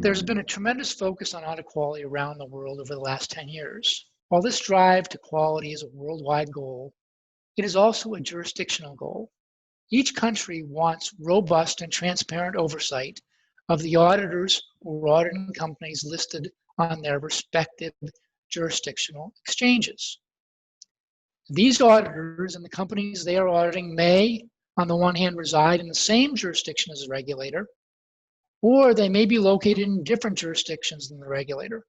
There's been a tremendous focus on audit quality around the world over the last 10 years. While this drive to quality is a worldwide goal, it is also a jurisdictional goal. Each country wants robust and transparent oversight of the auditors or auditing companies listed on their respective jurisdictional exchanges. These auditors and the companies they are auditing may, on the one hand, reside in the same jurisdiction as the regulator, or they may be located in different jurisdictions than the regulator,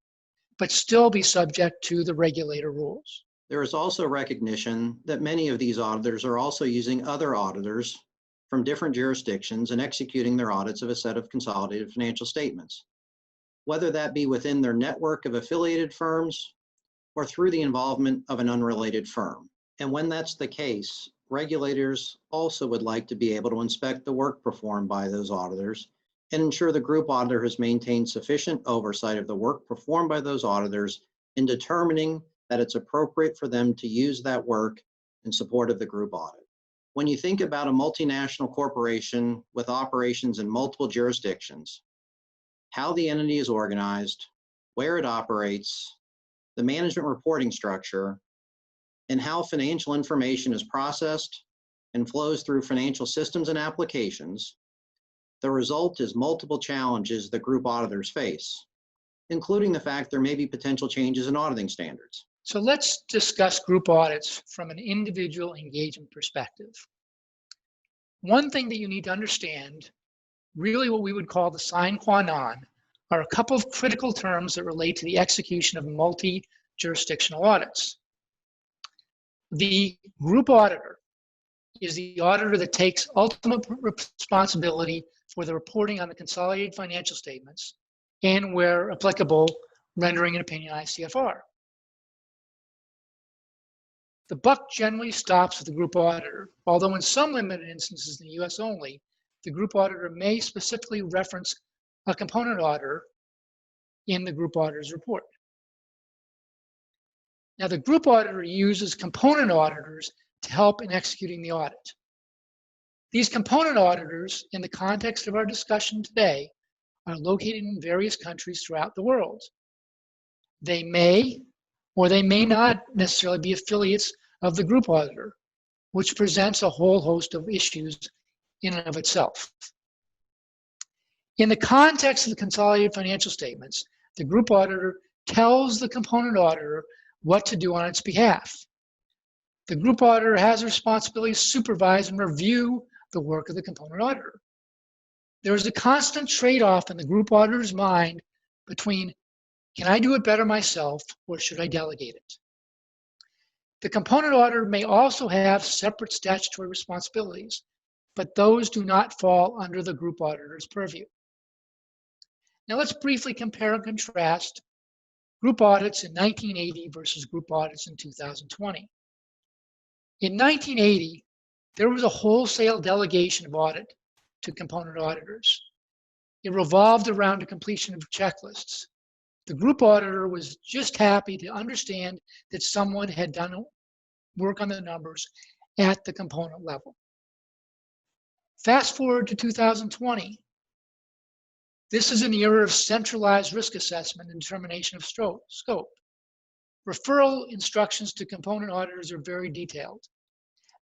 but still be subject to the regulator rules. There is also recognition that many of these auditors are also using other auditors from different jurisdictions and executing their audits of a set of consolidated financial statements, whether that be within their network of affiliated firms or through the involvement of an unrelated firm. And when that's the case, regulators also would like to be able to inspect the work performed by those auditors and ensure the group auditor has maintained sufficient oversight of the work performed by those auditors in determining that it's appropriate for them to use that work in support of the group audit. When you think about a multinational corporation with operations in multiple jurisdictions, how the entity is organized, where it operates, the management reporting structure, and how financial information is processed and flows through financial systems and applications, the result is multiple challenges that group auditors face, including the fact there may be potential changes in auditing standards. So let's discuss group audits from an individual engagement perspective. One thing that you need to understand, really what we would call the sine qua non, are a couple of critical terms that relate to the execution of multi-jurisdictional audits. The group auditor is the auditor that takes ultimate responsibility for the reporting on the consolidated financial statements and, where applicable, rendering an opinion on ICFR. The buck generally stops with the group auditor, although in some limited instances in the US only, the group auditor may specifically reference a component auditor in the group auditor's report. Now, the group auditor uses component auditors to help in executing the audit. These component auditors, in the context of our discussion today, are located in various countries throughout the world. They may or they may not necessarily be affiliates of the group auditor, which presents a whole host of issues in and of itself. In the context of the consolidated financial statements, the group auditor tells the component auditor what to do on its behalf. The group auditor has a responsibility to supervise and review the work of the component auditor. There is a constant trade-off in the group auditor's mind between, can I do it better myself or should I delegate it? The component auditor may also have separate statutory responsibilities, but those do not fall under the group auditor's purview. Now let's briefly compare and contrast group audits in 1980 versus group audits in 2020. In 1980, there was a wholesale delegation of audit to component auditors. It revolved around the completion of checklists. The group auditor was just happy to understand that someone had done work on the numbers at the component level. Fast forward to 2020. This is an era of centralized risk assessment and determination of scope. Referral instructions to component auditors are very detailed.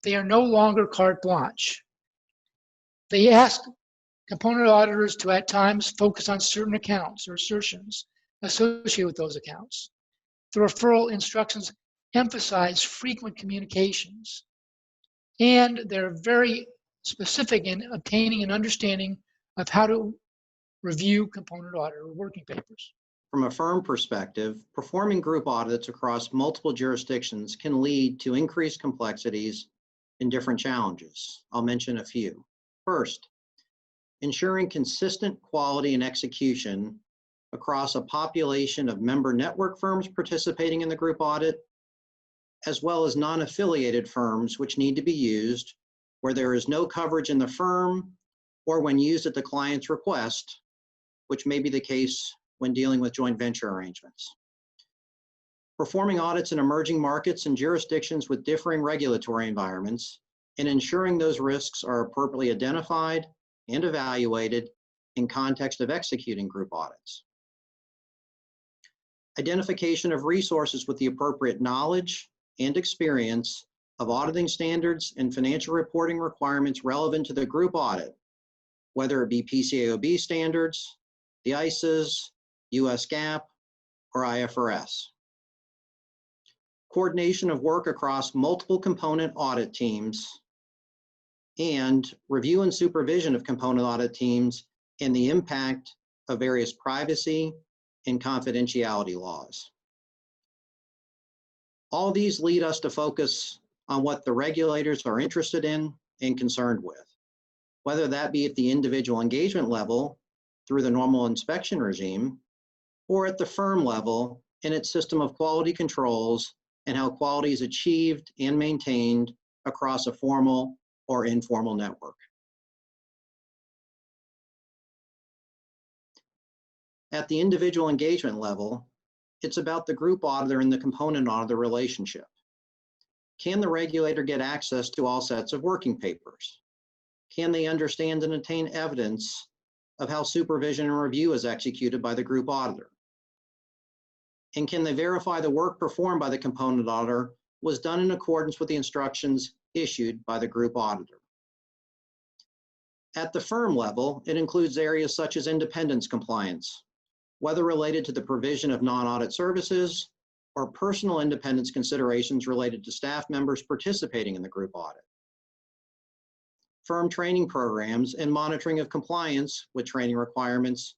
They are no longer carte blanche. They ask component auditors to at times focus on certain accounts or assertions associated with those accounts. The referral instructions emphasize frequent communications, and they're very specific in obtaining an understanding of how to review component auditor working papers. From a firm perspective, performing group audits across multiple jurisdictions can lead to increased complexities and different challenges. I'll mention a few. First, ensuring consistent quality and execution across a population of member network firms participating in the group audit, as well as non-affiliated firms which need to be used where there is no coverage in the firm or when used at the client's request, which may be the case when dealing with joint venture arrangements. Performing audits in emerging markets and jurisdictions with differing regulatory environments and ensuring those risks are appropriately identified and evaluated in context of executing group audits. Identification of resources with the appropriate knowledge and experience of auditing standards and financial reporting requirements relevant to the group audit, whether it be PCAOB standards, the ICES, US GAAP, or IFRS. Coordination of work across multiple component audit teams, and review and supervision of component audit teams and the impact of various privacy and confidentiality laws. All these lead us to focus on what the regulators are interested in and concerned with, whether that be at the individual engagement level through the normal inspection regime, or at the firm level in its system of quality controls and how quality is achieved and maintained across a formal or informal network. At the individual engagement level, it's about the group auditor and the component auditor relationship. Can the regulator get access to all sets of working papers? Can they understand and obtain evidence of how supervision and review is executed by the group auditor? And can they verify the work performed by the component auditor was done in accordance with the instructions issued by the group auditor? At the firm level, it includes areas such as independence compliance, whether related to the provision of non-audit services or personal independence considerations related to staff members participating in the group audit. Firm training programs and monitoring of compliance with training requirements,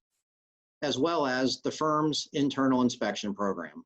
as well as the firm's internal inspection program.